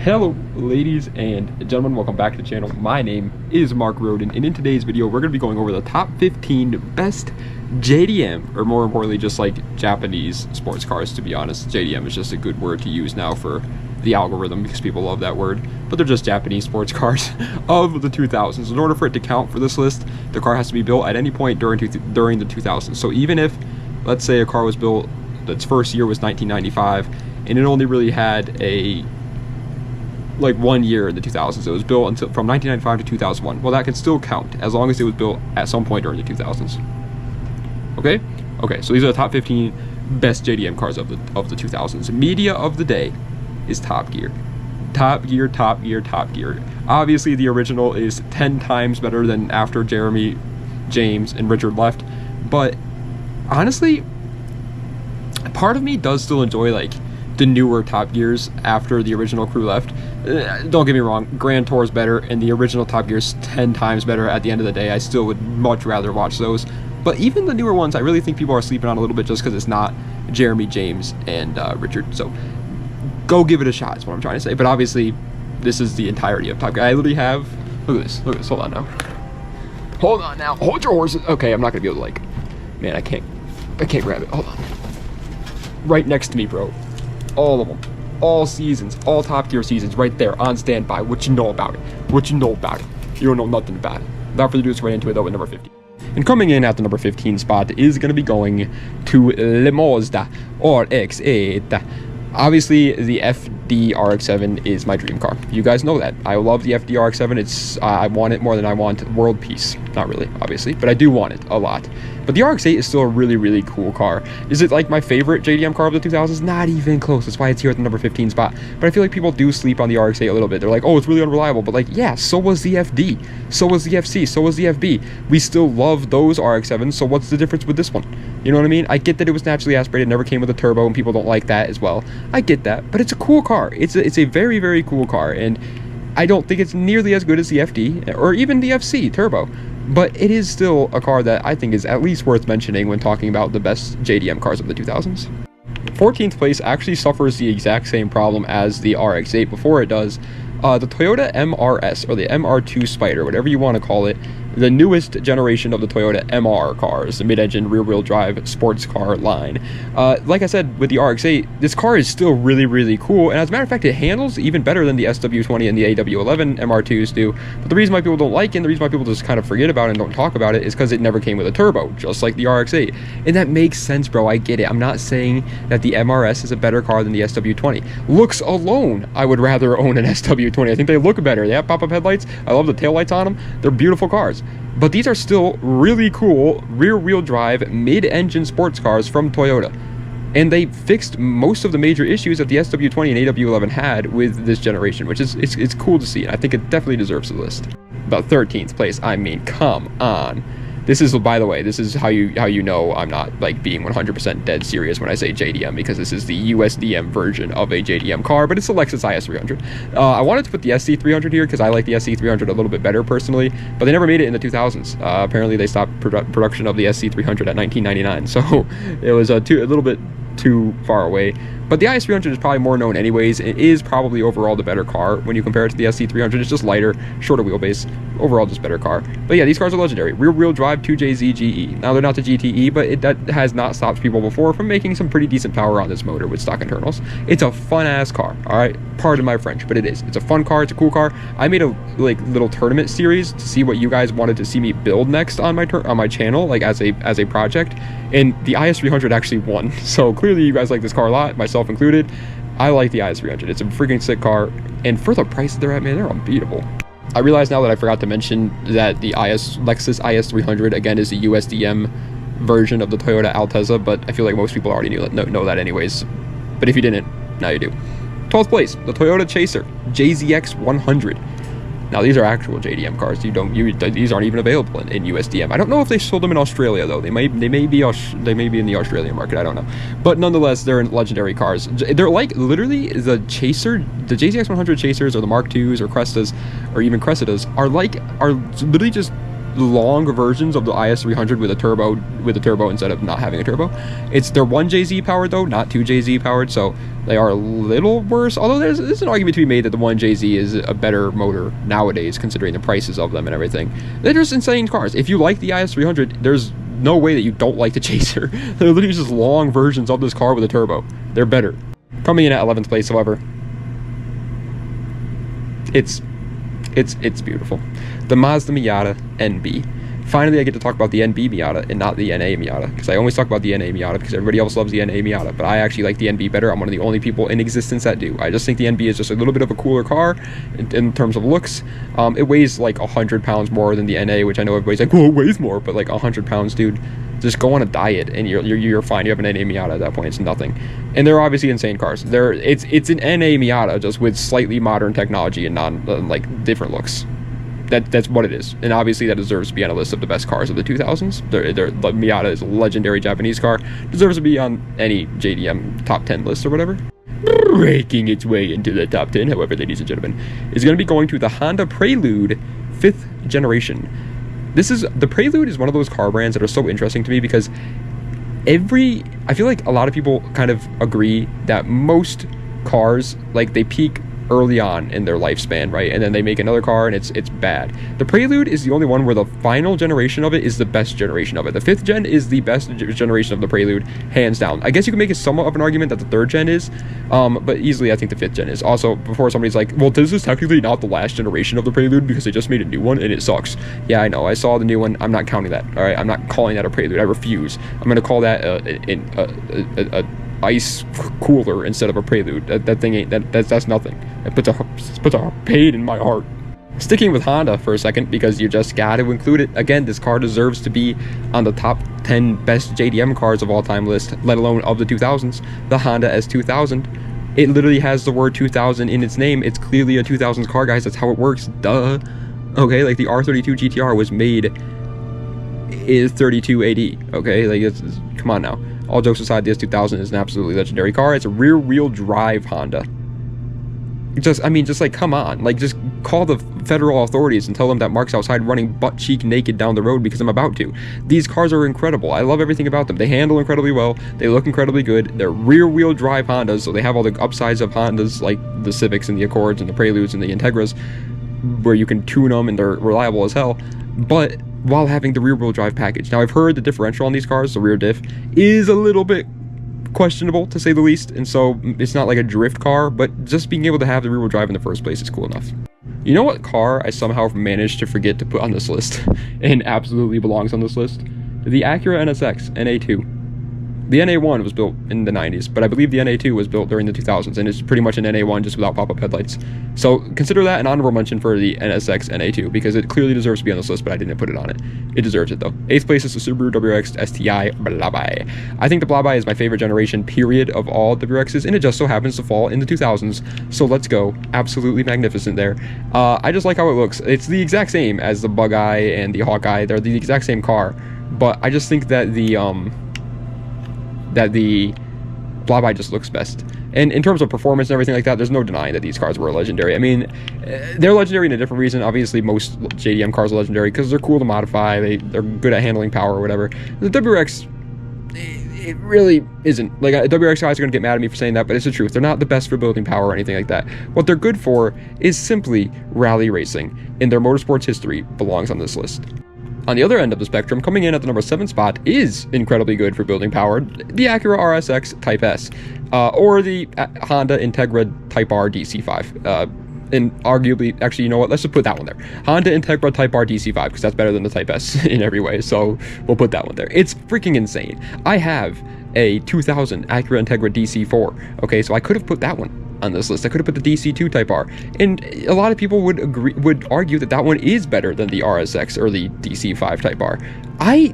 Hello ladies and gentlemen, welcome back to the channel. My name is Mark Roden, and in today's video we're going to be going over the top 15 best JDM, or more importantly just like Japanese sports cars. To be honest, JDM is just a good word to use now for the algorithm because people love that word, but they're just Japanese sports cars of the 2000s. In order for it to count for this list, the car has to be built at any point during the 2000s. So even if, let's say, a car was built, its first year was 1995 and it only really had a like 1 year in the 2000s, it was built until from 1995 to 2001, well, that can still count as long as it was built at some point during the 2000s. Okay, so these are the top 15 best JDM cars of the 2000s. Media of the day is Top Gear. Top Gear. Obviously the original is 10 times better than after Jeremy, James, and Richard left, but honestly, part of me does still enjoy like the newer Top Gears after the original crew left. Don't get me wrong, Grand Tour is better and the original Top Gear is 10 times better. At the end of the day, I still would much rather watch those, but even the newer ones I really think people are sleeping on a little bit just because it's not Jeremy, James, and Richard. So go give it a shot is what I'm trying to say. But obviously this is the entirety of Top Gear. I literally have, look at this, hold on now, hold your horses. Okay, I'm not gonna be able to, like, man, I can't grab it, hold on. Right next to me, bro. All of them, all seasons, all Top Gear seasons, right there on standby. What you know about it? You don't know nothing about it. Without further ado, let's right into it though with number 50. And coming in at the number 15 spot is going to be going to the Mazda WRX. Obviously, the FD RX-7 is my dream car. You guys know that. I love the FD RX-7. It's I want it more than I want world peace. Not really, obviously, but I do want it a lot. But the RX-8 is still a really, really cool car. Is it like my favorite JDM car of the 2000s? Not even close. That's why it's here at the number 15 spot. But I feel like people do sleep on the RX-8 a little bit. They're like, oh, it's really unreliable. But like, yeah, so was the FD. So was the FC. So was the FB. We still love those RX-7s. So what's the difference with this one? You know what I mean? I get that it was naturally aspirated, never came with a turbo, and people don't like that as well. I get that, but it's a cool car. It's a very, very cool car, and I don't think it's nearly as good as the FD or even the FC turbo, but it is still a car that I think is at least worth mentioning when talking about the best JDM cars of the 2000s. 14th place actually suffers the exact same problem as the RX-8 before it does. The Toyota MRS, or the MR2 Spider, whatever you want to call it, the newest generation of the Toyota MR cars, the mid-engine rear-wheel drive sports car line. Like I said, with the RX-8, this car is still really, really cool, and as a matter of fact, it handles even better than the SW20 and the AW11 MR2s do. But the reason why people don't like it, and the reason why people just kind of forget about it and don't talk about it, is because it never came with a turbo, just like the RX-8. And that makes sense, bro, I get it. I'm not saying that the MRS is a better car than the SW20. Looks alone, I would rather own an SW20. I think they look better. They have pop-up headlights. I love the taillights on them. They're beautiful cars. But these are still really cool rear-wheel drive mid-engine sports cars from Toyota. And they fixed most of the major issues that the SW20 and AW11 had with this generation, which is it's cool to see, and I think it definitely deserves the list. About 13th place, I mean, come on. This is, by the way, this is how you know I'm not like being 100% dead serious when I say JDM, because this is the USDM version of a JDM car, but it's the Lexus IS300. I wanted to put the SC300 here because I like the SC300 a little bit better personally, but they never made it in the 2000s. Apparently they stopped production of the SC300 at 1999, so it was a little bit too far away. But the IS300 is probably more known anyways. It is probably overall the better car when you compare it to the SC300. It's just lighter, shorter wheelbase, overall just better car. But yeah, these cars are legendary. Rear-wheel drive 2JZ GE. Now they're not the GTE, but that has not stopped people before from making some pretty decent power on this motor with stock internals. It's a fun-ass car, all right? Pardon my French, but it is. It's a fun car. It's a cool car. I made a like little tournament series to see what you guys wanted to see me build next on my channel, like as a project, and the IS300 actually won. So clearly you guys like this car a lot, myself included. I like the IS300. It's a freaking sick car, and for the price that they're at, man, they're unbeatable. I realize now that I forgot to mention that the Lexus IS300 again is the USDM version of the Toyota Altezza, but I feel like most people already know that anyways. But if you didn't, now you do. 12th place, the Toyota Chaser JZX 100. Now these are actual JDM cars. These aren't even available in USDM. I don't know if they sold them in Australia though. They may be in the Australian market. I don't know. But nonetheless, they're legendary cars. They're like literally the Chaser, the JZX 100 Chasers, or the Mark IIs or Crestas, or even Cressidas are literally just long versions of the IS300 with a turbo instead of not having a turbo. They're 1JZ powered though, not 2JZ powered, so they are a little worse. Although there's an argument to be made that the 1JZ is a better motor nowadays, considering the prices of them and everything. They're just insane cars. If you like the IS300, there's no way that you don't like the Chaser. They're literally just long versions of this car with a turbo. They're better. Coming in at 11th place, however, it's beautiful. The Mazda Miata NB. Finally, I get to talk about the NB Miata and not the NA Miata, because I always talk about the NA Miata because everybody else loves the NA Miata, but I actually like the NB better. I'm one of the only people in existence that do. I just think the NB is just a little bit of a cooler car in terms of looks. It weighs like 100 pounds more than the NA, which I know everybody's like, well, it weighs more, but like 100 pounds, dude. Just go on a diet and you're fine. You have an NA Miata at that point. It's nothing. And they're obviously insane cars. It's an NA Miata just with slightly modern technology and like different looks. That's what it is, and obviously that deserves to be on a list of the best cars of the 2000s. The Miata is a legendary Japanese car, deserves to be on any JDM top 10 list or whatever. Breaking its way into the top 10, however, ladies and gentlemen, is going to be going to the Honda Prelude 5th generation. The Prelude is one of those car brands that are so interesting to me because I feel like a lot of people kind of agree that most cars, like, they peak early on in their lifespan, right? And then they make another car and it's bad. The Prelude is the only one where the final generation of it is the best generation of it. The 5th gen is the best generation of the Prelude, hands down. I guess you can make it somewhat of an argument that the 3rd gen is, but easily I think the 5th gen is. Also, before somebody's like, well, this is technically not the last generation of the Prelude because they just made a new one and it sucks. Yeah, I know. I saw the new one. I'm not counting that. All right, I'm not calling that a Prelude. I refuse. I'm going to call that a ice cooler instead of a Prelude. That thing ain't that's nothing. It puts a pain in my heart. Sticking with Honda for a second, because you just got to include it. Again, this car deserves to be on the top 10 best JDM cars of all time list, let alone of the 2000s. The Honda S2000. It literally has the word 2000 in its name. It's clearly a 2000s car, guys. That's how it works. Duh. Okay, like the R32 GTR was made is 32 AD. Okay, like come on now. All jokes aside, the S2000 is an absolutely legendary car. It's a rear-wheel drive Honda. Just like, come on. Like, just call the federal authorities and tell them that Mark's outside running butt-cheek naked down the road because I'm about to. These cars are incredible. I love everything about them. They handle incredibly well. They look incredibly good. They're rear-wheel drive Hondas, so they have all the upsides of Hondas, like the Civics and the Accords and the Preludes and the Integras, where you can tune them and they're reliable as hell. But while having the rear-wheel drive package. Now, I've heard the differential on these cars, the rear diff, is a little bit questionable, to say the least, and so it's not like a drift car, but just being able to have the rear-wheel drive in the first place is cool enough. You know what car I somehow managed to forget to put on this list, and absolutely belongs on this list? The Acura NSX NA2. The NA1 was built in the 90s, but I believe the NA2 was built during the 2000s, and it's pretty much an NA1 just without pop-up headlights. So consider that an honorable mention for the NSX NA2, because it clearly deserves to be on this list, but I didn't put it on it. It deserves it, though. 8th place is the Subaru WRX STI Blabai. I think the Blabai is my favorite generation, period, of all WRXs, and it just so happens to fall in the 2000s, so let's go. Absolutely magnificent there. I just like how it looks. It's the exact same as the Bug-Eye and the Hawkeye. They're the exact same car, but I just think that the Blabai just looks best. And in terms of performance and everything like that, there's no denying that these cars were legendary. I mean, they're legendary in a different reason. Obviously, most JDM cars are legendary because they're cool to modify. They're good at handling power or whatever. The WRX, it really isn't. Like, WRX guys are going to get mad at me for saying that, but it's the truth. They're not the best for building power or anything like that. What they're good for is simply rally racing, and their motorsports history belongs on this list. On the other end of the spectrum, coming in at the number 7 spot is incredibly good for building power, the Acura RSX Type S, or the Honda Integra Type R DC5. And arguably, actually, you know what? Let's just put that one there. Honda Integra Type R DC5, because that's better than the Type S in every way, so we'll put that one there. It's freaking insane. I have a 2000 Acura Integra DC4, okay, so I could have put that one on this list. I could have put the DC2 Type R, and a lot of people would argue that that one is better than the RSX or the DC5 Type R. I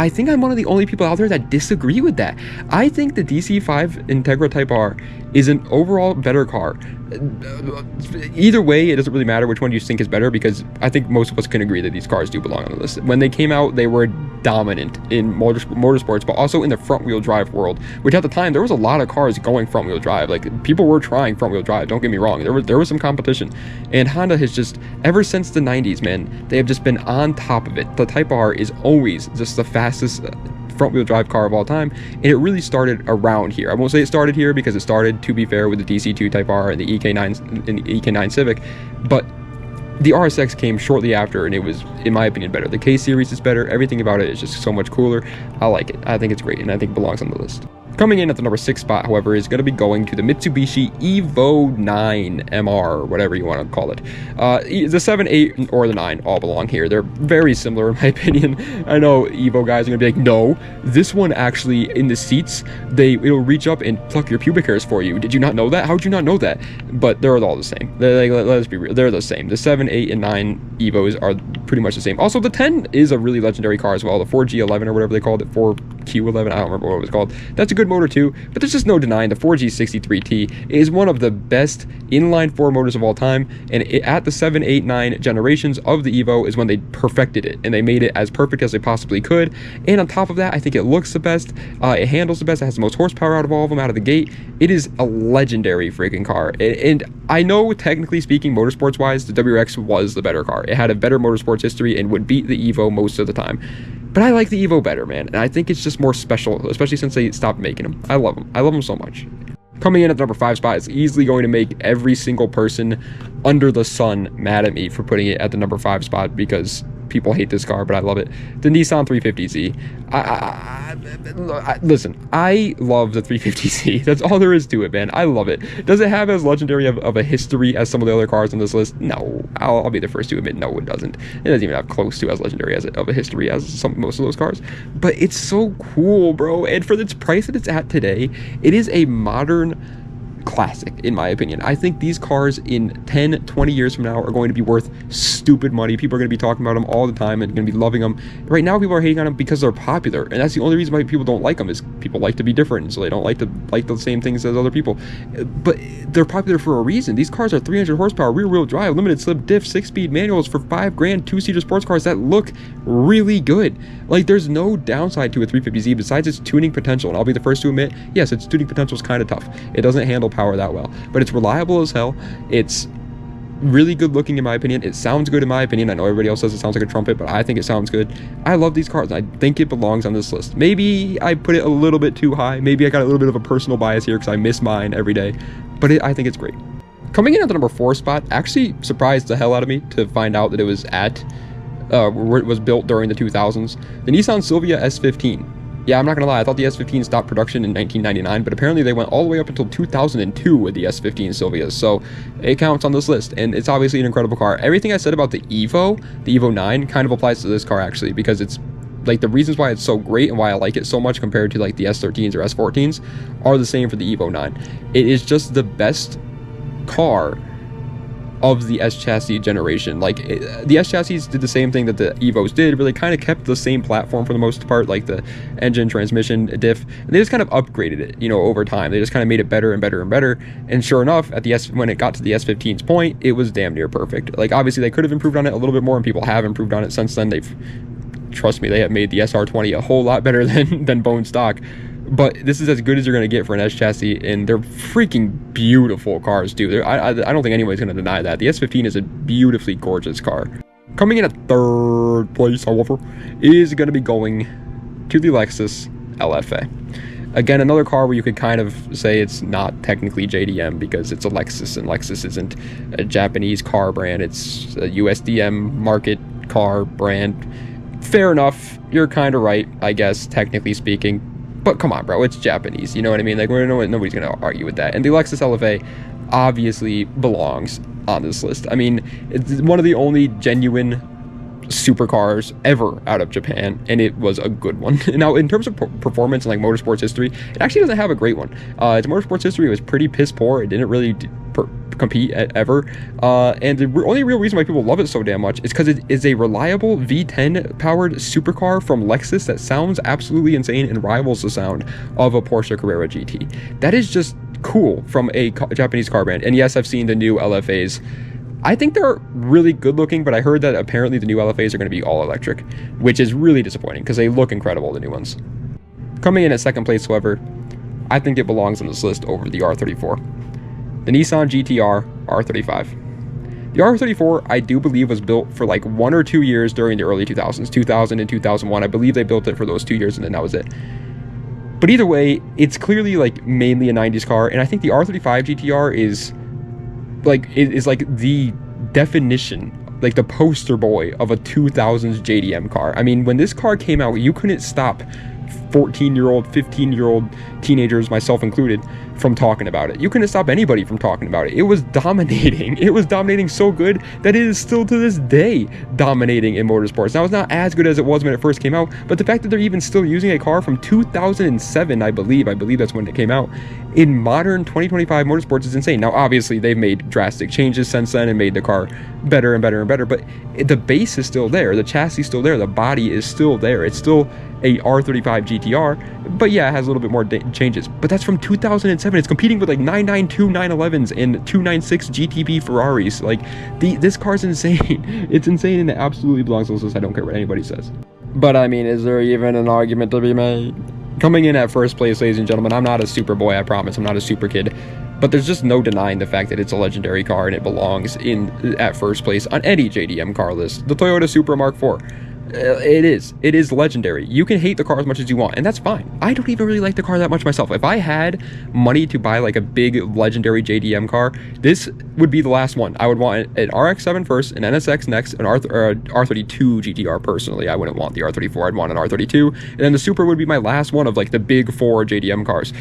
think I'm one of the only people out there that disagree with that. I think the DC5 Integra Type R is an overall better car. Either way, it doesn't really matter which one you think is better, because I think most of us can agree that these cars do belong on the list. When they came out, they were dominant in motorsports, but also in the front-wheel drive world, which at the time, there was a lot of cars going front-wheel drive. Like, people were trying front-wheel drive, don't get me wrong. There was some competition. And Honda has just, ever since the 90s, man, they have just been on top of it. The Type R is always just the fastest front-wheel drive car of all time, and it really started around here. I won't say it started here, because it started, to be fair, with the DC2 Type R and the EK9 Civic, but the RSX came shortly after, and it was, in my opinion, better. The K series is better. Everything about it is just so much cooler. I like it. I think it's great, and I think it belongs on the list. Coming in at the number 6 spot, however, is going to be going to the Mitsubishi Evo 9 MR, whatever you want to call it. The 7, 8, or the 9 all belong here. They're very similar, in my opinion. I know Evo guys are going to be like, no, this one actually, in the seats, it'll reach up and pluck your pubic hairs for you. Did you not know that? How did you not know that? But they're all the same. Let's be real. They're the same. The 7, 8, and 9 Evos are pretty much the same. Also, the 10 is a really legendary car as well. The 4G11 or whatever they called it, 4Q11, I don't remember what it was called. That's a good motor too, but there's just no denying the 4G63T is one of the best inline 4 motors of all time, and at the 7, 8, 9 generations of the Evo is when they perfected it, and they made it as perfect as they possibly could. And on top of that, I think it looks the best, it handles the best, it has the most horsepower out of all of them out of the gate. It is a legendary freaking car, and I know, technically speaking, motorsports wise, the WRX was the better car. It had a better motorsports history and would beat the Evo most of the time. But I like the Evo better, man, and I think it's just more special, especially since they stopped making them. I love them. I love them so much. Coming in at the number 5 spot is easily going to make every single person under the sun mad at me for putting it at the number 5 spot, because people hate this car, but I love it. The Nissan 350Z. Listen, I love the 350Z. That's all there is to it, man. I love it. Does it have as legendary of a history as some of the other cars on this list? No. I'll be the first to admit, no, it doesn't. It doesn't even have close to as legendary of a history as most of those cars. But it's so cool, bro. And for its price that it's at today, it is a modern classic, in my opinion. I think these cars in 10, 20 years from now are going to be worth stupid money. People are going to be talking about them all the time and going to be loving them. Right now, people are hating on them because they're popular, and that's the only reason why people don't like them, is people like to be different, so they don't like the same things as other people. But they're popular for a reason. These cars are 300 horsepower, rear-wheel drive, limited slip diff, 6-speed manuals for $5 grand, 2-seater sports cars that look really good. Like, there's no downside to a 350Z besides its tuning potential, and I'll be the first to admit, yes, its tuning potential is kind of tough. It doesn't handle power that well, but it's reliable as hell. It's really good looking, in my opinion. It sounds good, in my opinion. I know everybody else says it sounds like a trumpet, but I think it sounds good. I love these cars. I think it belongs on this list. Maybe I put it a little bit too high. Maybe I got a little bit of a personal bias here because I miss mine every day, but I think it's great. Coming in at the number 4 spot, actually surprised the hell out of me to find out that it was where it was built during the 2000s. The Nissan Silvia S15. Yeah, I'm not gonna lie, I thought the S15 stopped production in 1999, but apparently they went all the way up until 2002 with the S15 Silvias, so it counts on this list, and it's obviously an incredible car. Everything I said about the Evo 9, kind of applies to this car, actually, because it's, like, the reasons why it's so great and why I like it so much compared to, like, the S13s or S14s are the same for the Evo 9. It is just the best car of the S chassis generation. Like, the S chassis did the same thing that the Evos did, really kind of kept the same platform for the most part, like the engine, transmission, diff, and they just kind of upgraded it, you know, over time. They just kind of made it better and better and better, and sure enough, at the when it got to the S15's point, it was damn near perfect. Like, obviously they could have improved on it a little bit more, and people have improved on it since then. Trust me, they have made the SR20 a whole lot better than bone stock. But this is as good as you're going to get for an S chassis, and they're freaking beautiful cars, too. I don't think anybody's going to deny that. The S15 is a beautifully gorgeous car. Coming in at 3rd place, however, is going to be going to the Lexus LFA. Again, another car where you could kind of say it's not technically JDM because it's a Lexus, and Lexus isn't a Japanese car brand. It's a USDM market car brand. Fair enough. You're kind of right, I guess, technically speaking. But come on, bro, it's Japanese, you know what I mean? Like, nobody's going to argue with that. And the Lexus LFA obviously belongs on this list. I mean, it's one of the only genuine supercars ever out of Japan, and it was a good one. Now, in terms of performance and, like, motorsports history, it actually doesn't have a great one. Its motorsports history was pretty piss poor. It didn't really compete ever, and the only real reason why people love it so damn much is because it is a reliable V10 powered supercar from Lexus that sounds absolutely insane and rivals the sound of a Porsche Carrera GT. That is just cool from a Japanese car brand. And yes, I've seen the new LFAs. I think they're really good looking, but I heard that apparently the new LFAs are going to be all electric, which is really disappointing because they look incredible, the new ones. Coming in at second place, however, I think it belongs on this list over the R34. The Nissan GTR R35. The R34, I do believe, was built for like 1 or 2 years during the early 2000s, 2000 and 2001. I believe they built it for those 2 years and then that was it. But either way, it's clearly like mainly a 90s car, and I think the R35 GTR is like the definition, like the poster boy of a 2000s JDM car. I mean, when this car came out, you couldn't stop 14-year-old, 15-year-old teenagers, myself included, from talking about it. You couldn't stop anybody from talking about it. It was dominating. It was dominating so good that it is still to this day dominating in motorsports. Now, it's not as good as it was when it first came out, but the fact that they're even still using a car from 2007, I believe that's when it came out, in modern 2025 motorsports is insane. Now, obviously, they've made drastic changes since then and made the car better and better and better, but the base is still there. The chassis is still there. The body is still there. It's still a R35 GTR, but yeah, it has a little bit more changes. But that's from 2007. It's competing with like 992 911s and 296 GTB Ferraris. Like, this car's insane. It's insane, and it absolutely belongs on this list. I don't care what anybody says. But I mean, is there even an argument to be made? Coming in at first place, ladies and gentlemen, I'm not a super boy, I promise. I'm not a super kid. But there's just no denying the fact that it's a legendary car and it belongs at first place on any JDM car list. The Toyota Supra Mark IV. It is legendary. You can hate the car as much as you want, and that's fine. I don't even really like the car that much myself. If I had money to buy like a big legendary JDM car, this would be the last one. I would want an RX-7 first, an NSX next, an R32 GTR personally. I wouldn't want the R34, I'd want an R32, and then the Supra would be my last one of like the big 4 JDM cars.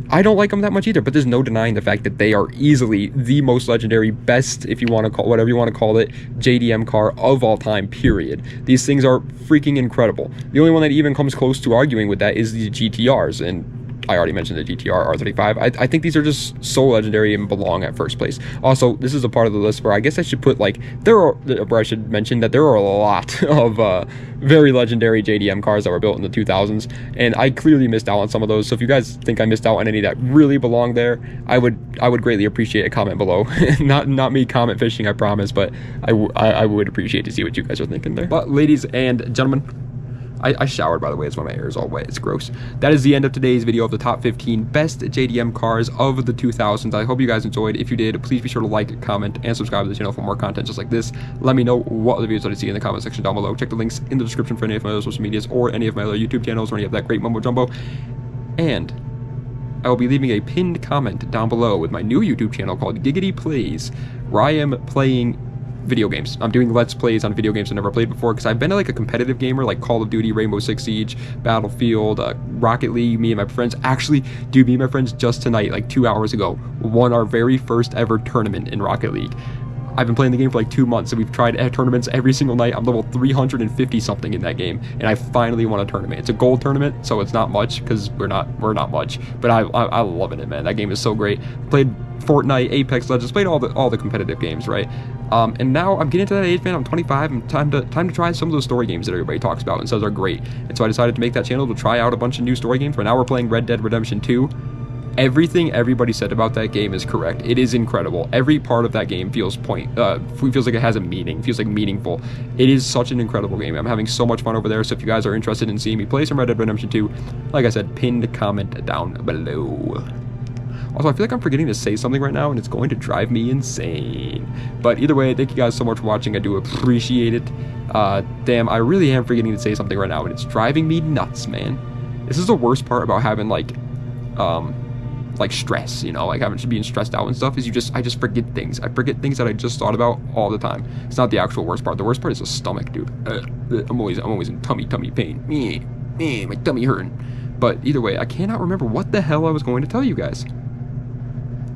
I don't like them that much either, but there's no denying the fact that they are easily the most legendary, best, if you want to call whatever you want to call it, JDM car of all time, period. These things are freaking incredible. The only one that even comes close to arguing with that is the GTRs, and I already mentioned the GTR R35. I think these are just so legendary and belong at first place. Also, this is a part of the list where I guess I should put like, where I should mention that there are a lot of very legendary JDM cars that were built in the 2000s, and I clearly missed out on some of those. So if you guys think I missed out on any that really belong there, I would greatly appreciate a comment below. not me comment fishing, I promise, but I would appreciate to see what you guys are thinking there. But ladies and gentlemen, I showered, by the way. That's why my hair is all wet. It's gross. That is the end of today's video of the top 15 best JDM cars of the 2000s. I hope you guys enjoyed. If you did, please be sure to like, comment, and subscribe to the channel for more content just like this. Let me know what other videos I want to see in the comment section down below. Check the links in the description for any of my other social medias or any of my other YouTube channels or any of that great mumbo jumbo. And I will be leaving a pinned comment down below with my new YouTube channel called Giggity Plays, where I am playing video games. I'm doing Let's Plays on video games I've never played before, because I've been like a competitive gamer, like Call of Duty, Rainbow Six Siege, Battlefield, Rocket League. Me and my friends, actually, dude, me and my friends just tonight, like 2 hours ago, won our very first ever tournament in Rocket League. I've been playing the game for like 2 months, and we've tried tournaments every single night. I'm level 350 something in that game, and I finally won a tournament. It's a gold tournament, so it's not much because we're not much, but I'm loving it, man. That game is so great. Played Fortnite, Apex Legends, played all the competitive games, right? And now I'm getting to that age, man. I'm 25, and time to try some of those story games that everybody talks about and says are great. And so I decided to make that channel to try out a bunch of new story games. Right now we're playing Red Dead Redemption 2. Everything everybody said about that game is correct. It is incredible. Every part of that game feels like it has a meaning, feels like meaningful. It is such an incredible game. I'm having so much fun over there. So if you guys are interested in seeing me play some Red Dead Redemption 2, like I said, pinned comment down below. Also, I feel like I'm forgetting to say something right now, and it's going to drive me insane. But either way, thank you guys so much for watching. I do appreciate it. Damn, I really am forgetting to say something right now, and it's driving me nuts, man. This is the worst part about having like stress, you know, like having being stressed out and stuff, is I just forget things. I forget things that I just thought about all the time. It's not the actual worst part. The worst part is the stomach, dude. I'm always in tummy pain. My tummy hurting. But either way, I cannot remember what the hell I was going to tell you guys.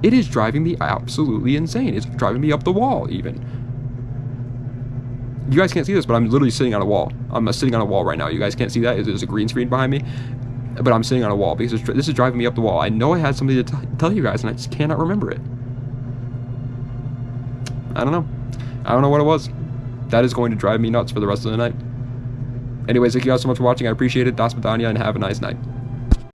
It is driving me absolutely insane. It's driving me up the wall, even. You guys can't see this, but I'm literally sitting on a wall. I'm sitting on a wall right now. You guys can't see that. There's a green screen behind me. But I'm sitting on a wall because this is driving me up the wall. I know I had something to tell you guys, and I just cannot remember it. I don't know. I don't know what it was. That is going to drive me nuts for the rest of the night. Anyways, thank you guys so much for watching. I appreciate it. Das Vidania, and have a nice night.